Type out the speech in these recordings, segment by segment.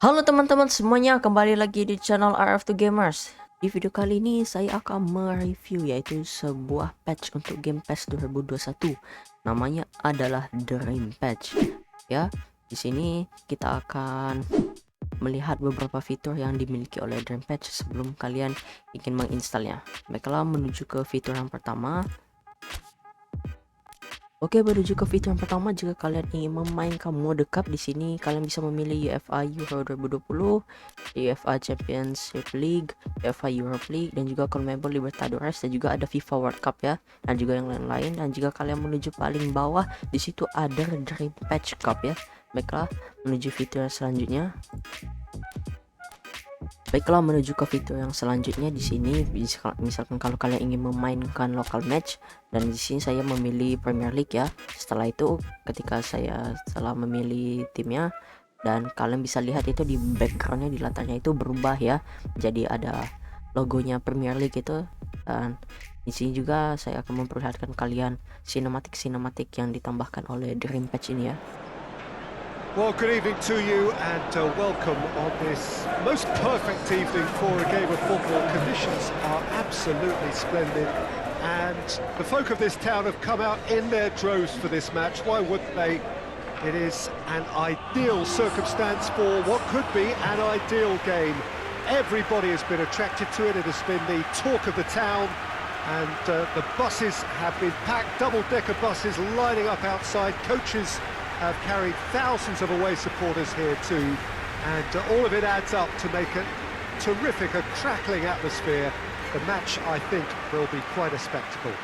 Halo teman-teman semuanya, kembali lagi di channel RF2 Gamers. Di video kali ini saya akan mereview yaitu sebuah patch untuk Game Pass 2021. Namanya adalah Dream Patch. Ya, di sini kita akan melihat beberapa fitur yang dimiliki oleh Dream Patch sebelum kalian ingin menginstalnya. Baiklah, menuju ke fitur yang pertama. Oke, menuju ke fitur yang pertama, jika kalian ingin memainkan mode cup, di sini kalian bisa memilih UEFA Euro 2020, UEFA Championship League, UEFA Europe League, dan juga CONMEBOL Libertadores, dan juga ada FIFA World Cup ya, dan juga yang lain-lain. Dan jika kalian menuju paling bawah, di situ ada Dream Patch Cup ya. Baiklah, menuju fitur selanjutnya. Baiklah, menuju ke fitur yang selanjutnya, di sini misalkan kalau kalian ingin memainkan local match, dan di sini saya memilih Premier League ya. Setelah itu, ketika saya setelah memilih timnya, dan kalian bisa lihat itu di backgroundnya, di latarnya itu berubah ya, jadi ada logonya Premier League itu. Dan di sini juga saya akan memperlihatkan kalian sinematik yang ditambahkan oleh Dream Patch ini ya. Well, good evening to you and welcome on this most perfect evening for a game of football. Conditions are absolutely splendid and the folk of this town have come out in their droves for this match. Why wouldn't they? It is an ideal circumstance for what could be an ideal game. Everybody has been attracted to it. It has been the talk of the town and the buses have been packed, double-decker buses lining up outside. Coaches have carried thousands of away supporters here too, and all of it adds up to make a terrific, a crackling atmosphere. The match, I think, will be quite a spectacle.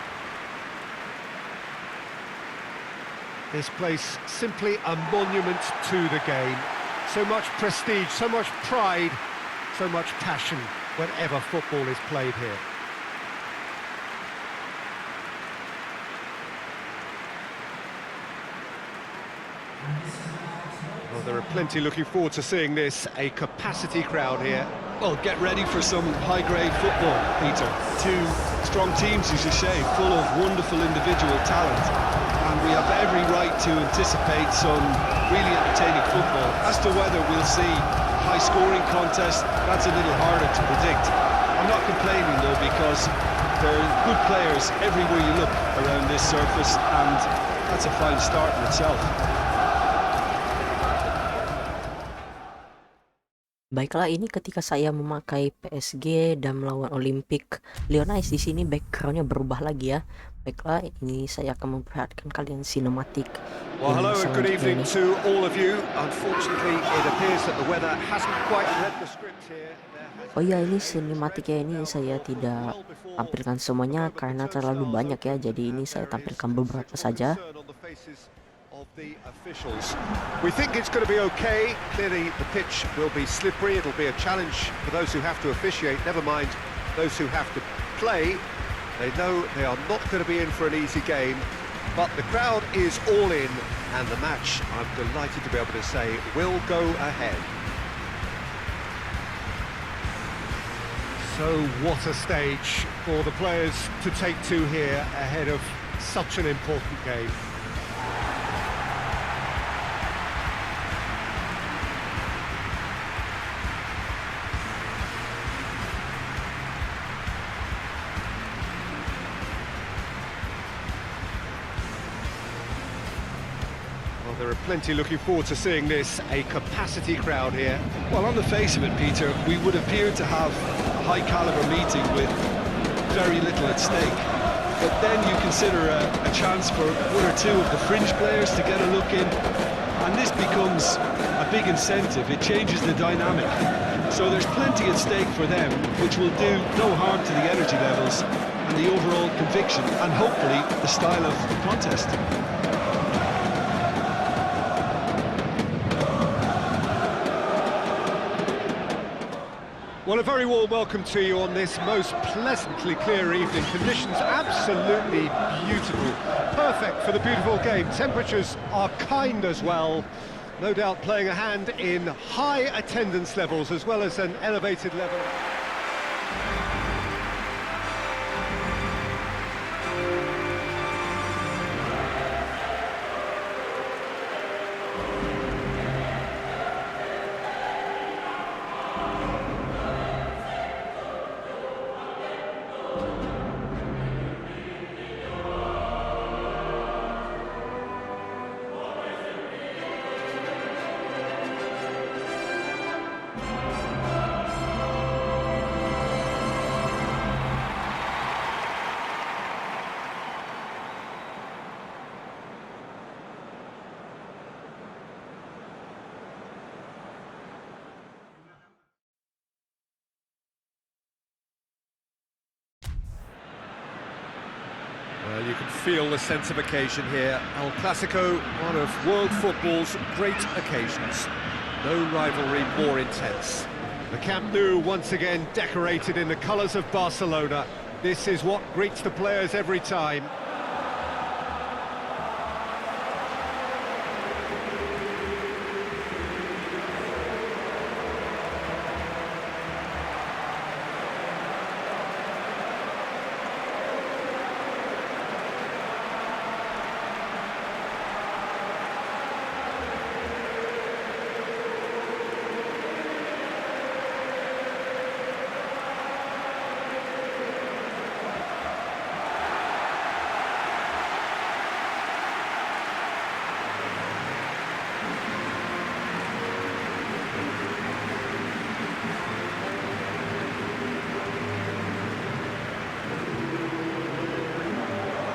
This place simply a monument to the game. So much prestige, so much pride, so much passion whenever football is played here. Well, there are plenty looking forward to seeing this, a capacity crowd here. Well, get ready for some high-grade football, Peter. Two strong teams, as you say, full of wonderful individual talent. And we have every right to anticipate some really entertaining football. As to whether we'll see high-scoring contest, that's a little harder to predict. I'm not complaining, though, because there are good players everywhere you look around this surface, and that's a fine start in itself. Baiklah, ini ketika saya memakai PSG dan melawan Olympic Lyonnais, di sini backgroundnya berubah lagi ya. Baiklah, ini saya akan memperlihatkan kalian sinematik. Well, hello and good evening to all of you. Unfortunately, it appears that the weather hasn't quite read the script here. Oh ya, ini sinematiknya ini saya tidak tampilkan semuanya karena terlalu banyak ya. Jadi ini saya tampilkan beberapa saja. Of the officials. We think it's going to be okay. Clearly the pitch will be slippery. It'll be a challenge for those who have to officiate, never mind those who have to play. They know they are not going to be in for an easy game, but the crowd is all in and the match, I'm delighted to be able to say, will go ahead. So what a stage for the players to take to here ahead of such an important game. There are plenty looking forward to seeing this, a capacity crowd here. Well, on the face of it, Peter, we would appear to have a high-caliber meeting with very little at stake. But then you consider a chance for one or two of the fringe players to get a look in, and this becomes a big incentive. It changes the dynamic. So there's plenty at stake for them, which will do no harm to the energy levels and the overall conviction, and hopefully the style of the contest. Well, a very warm welcome to you on this most pleasantly clear evening. Conditions absolutely beautiful. Perfect for the beautiful game. Temperatures are kind as well. No doubt playing a hand in high attendance levels as well as an elevated level. Well, you can feel the sense of occasion here. El Clasico, one of world football's great occasions. No rivalry more intense. The Camp Nou once again decorated in the colours of Barcelona. This is what greets the players every time.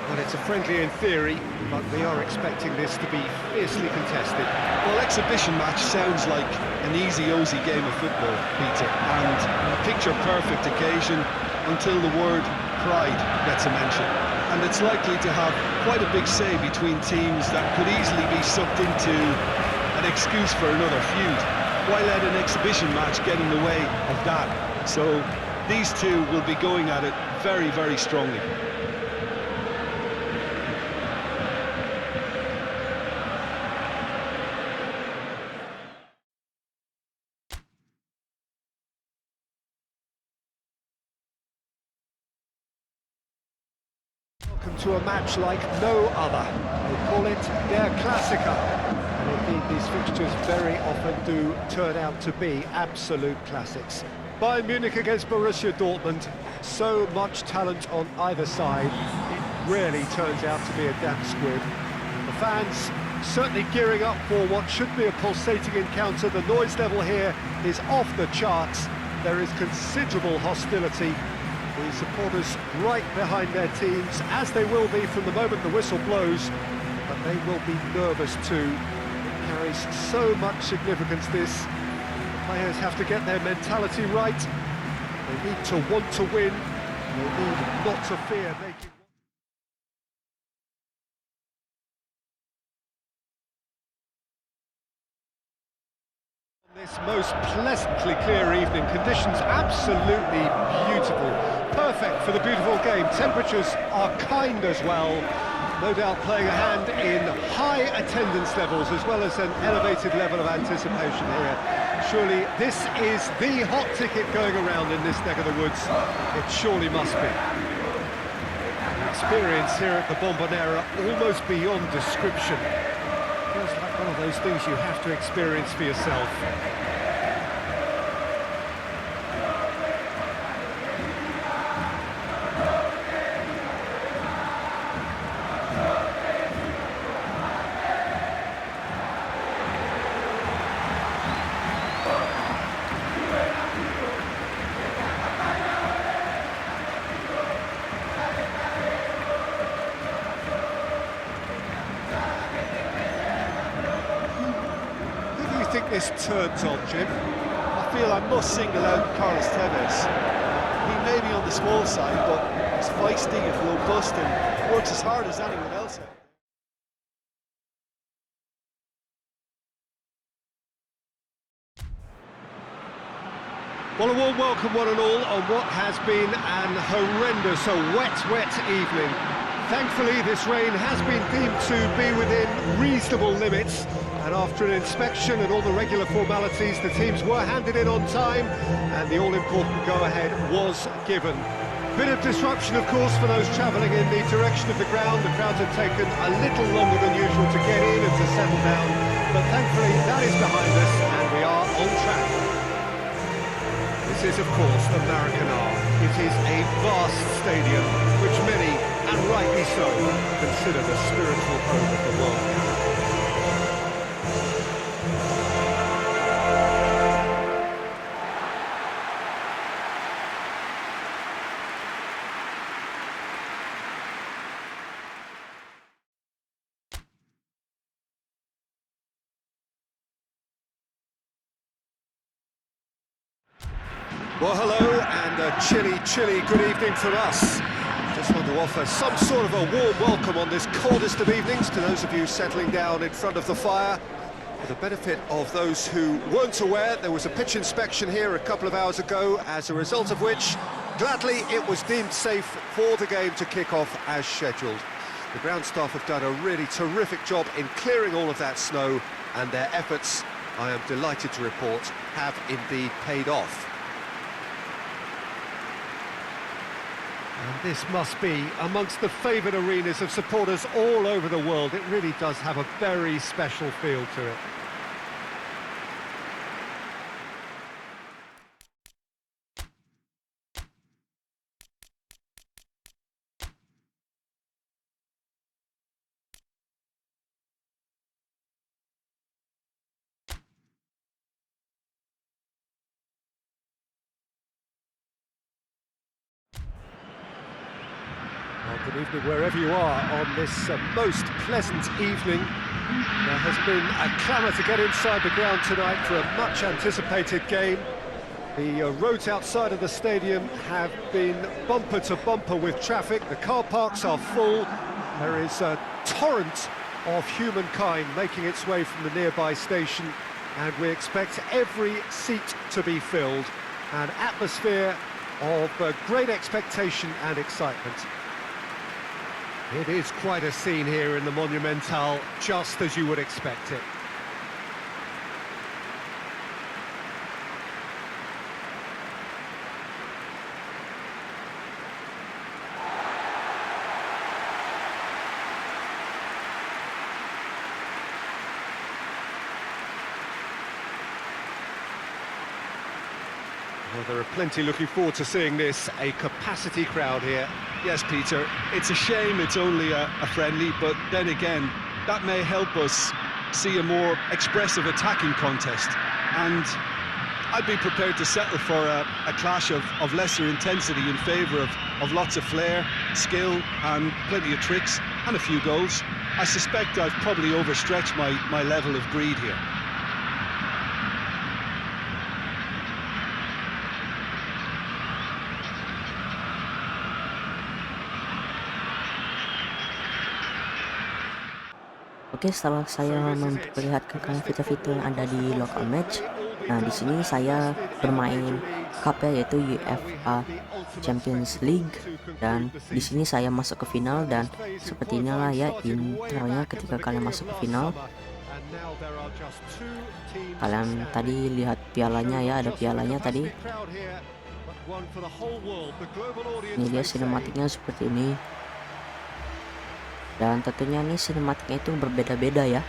Well, it's a friendly in theory, but we are expecting this to be fiercely contested. Well, exhibition match sounds like an easy-osy game of football, Peter, and a picture-perfect occasion until the word pride gets a mention. And it's likely to have quite a big say between teams that could easily be sucked into an excuse for another feud. Why let an exhibition match get in the way of that? So these two will be going at it very, very strongly. Welcome to a match like no other. They call it Der Klassiker. And indeed, these fixtures very often do turn out to be absolute classics. Bayern Munich against Borussia Dortmund. So much talent on either side. It really turns out to be a damp squib. The fans certainly gearing up for what should be a pulsating encounter. The noise level here is off the charts. There is considerable hostility. The supporters right behind their teams, as they will be from the moment the whistle blows, but they will be nervous too. It carries so much significance, this. The players have to get their mentality right. They need to want to win. They need not to fear making... This most pleasantly clear evening, conditions absolutely beautiful, perfect for the beautiful game. Temperatures are kind as well, no doubt playing a hand in high attendance levels as well as an elevated level of anticipation here. Surely this is the hot ticket going around in this neck of the woods. It surely must be. The experience here at the Bombonera almost beyond description. Feels like one of those things you have to experience for yourself. I think this turns on, Jim. I feel I must single out Carlos Tevez. He may be on the small side, but he's feisty and robust and works as hard as anyone else out there. Well, a warm welcome one and all on what has been an horrendous, a wet evening. Thankfully, this rain has been deemed to be within reasonable limits, and after an inspection and all the regular formalities, the teams were handed in on time, and the all-important go-ahead was given. Bit of disruption, of course, for those travelling in the direction of the ground. The crowds had taken a little longer than usual to get in and to settle down, but thankfully that is behind us, and we are on track. This is, of course, the Maracanã. It is a vast stadium, which many, and rightly so, consider the spiritual home of the World Cup. Well, hello, and a chilly good evening from us. Just want to offer some sort of a warm welcome on this coldest of evenings to those of you settling down in front of the fire. For the benefit of those who weren't aware, there was a pitch inspection here a couple of hours ago, as a result of which, gladly, it was deemed safe for the game to kick off as scheduled. The ground staff have done a really terrific job in clearing all of that snow, and their efforts, I am delighted to report, have indeed paid off. And this must be amongst the favoured arenas of supporters all over the world. It really does have a very special feel to it. Well, good evening wherever you are on this most pleasant evening. There has been a clamour to get inside the ground tonight for a much anticipated game. The roads outside of the stadium have been bumper to bumper with traffic. The car parks are full. There is a torrent of humankind making its way from the nearby station, and we expect every seat to be filled. An atmosphere of great expectation and excitement. It is quite a scene here in the Monumental, just as you would expect it. Well, there are plenty looking forward to seeing this, a capacity crowd here. Yes, Peter, it's a shame it's only a friendly, but then again, that may help us see a more expressive attacking contest. And I'd be prepared to settle for a clash of lesser intensity in favour of lots of flair, skill, and plenty of tricks, and a few goals. I suspect I've probably overstretched my level of greed here. Oke, setelah saya memperlihatkan kalian fitur-fitur yang ada di local match, nah di sini saya bermain cup ya, yaitu UEFA Champions League, dan di sini saya masuk ke final. Dan sepertinya lah ya intronya ketika kalian masuk ke final. Kalian tadi lihat pialanya ya, ada pialanya tadi. Ini dia sinematiknya seperti ini. Dan tentunya nih sinematiknya itu berbeda-beda ya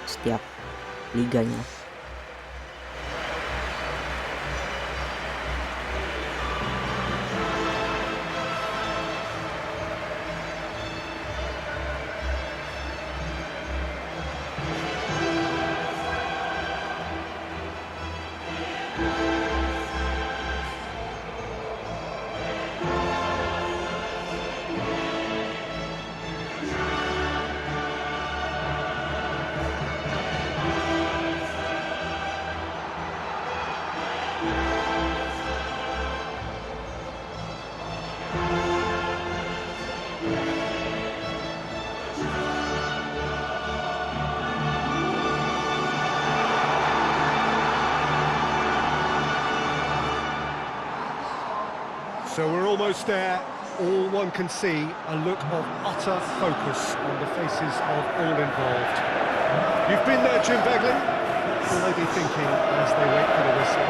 setiap liganya. So we're almost there. All one can see, a look of utter focus on the faces of all involved. You've been there, Jim Beglin. What will they be thinking as they wait for the whistle?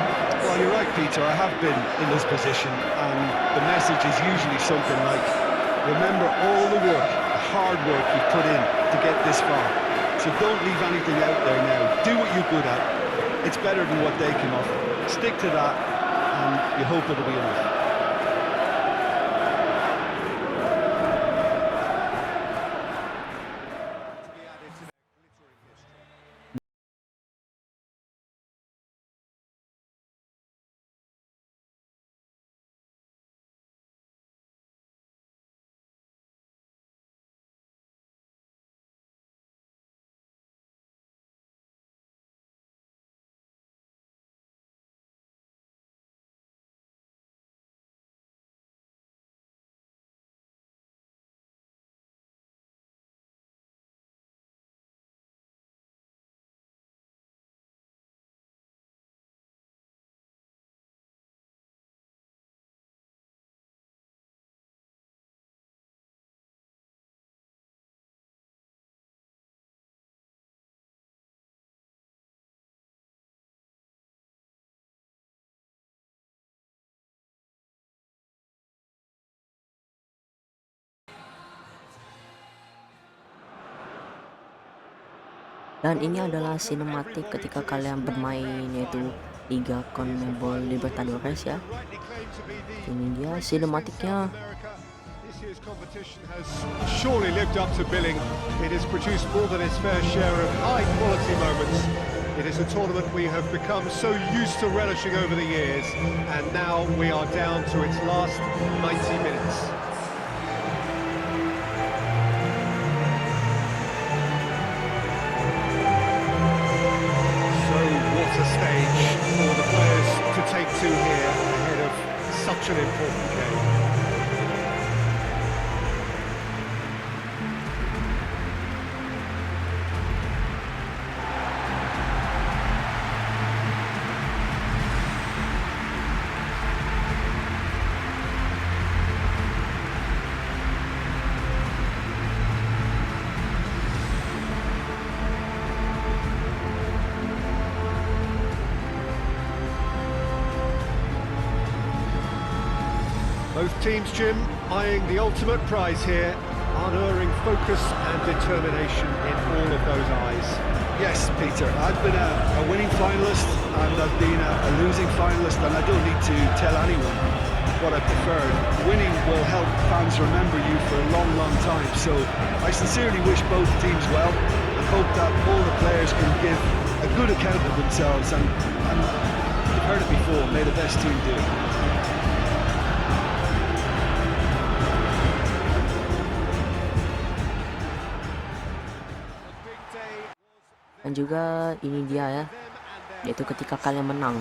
Well, you're right, Peter, I have been in this position, and the message is usually something like, remember all the work, the hard work you've put in to get this far. So don't leave anything out there now. Do what you're good at. It's better than what they can offer. Stick to that, and you hope it'll be enough. Dan ini adalah sinematik ketika kalian bermain, yaitu Liga CONMEBOL Libertadores ya. Ini dia sinematiknya. This year's competition has surely lived up to billing. It has produced more than its fair share of high-quality moments. It is a tournament we have become so used to relishing over the years, and now we are down to its last 90 minutes. So what a stage for the players to take to here ahead of such an important game. Both teams, Jim, eyeing the ultimate prize here, unerring focus and determination in all of those eyes. Yes, Peter, I've been a winning finalist and I've been a losing finalist, and I don't need to tell anyone what I preferred. Winning will help fans remember you for a long, long time, so I sincerely wish both teams well and hope that all the players can give a good account of themselves, and you've heard it before, may the best team do. Dan juga ini dia ya, yaitu ketika kalian menang.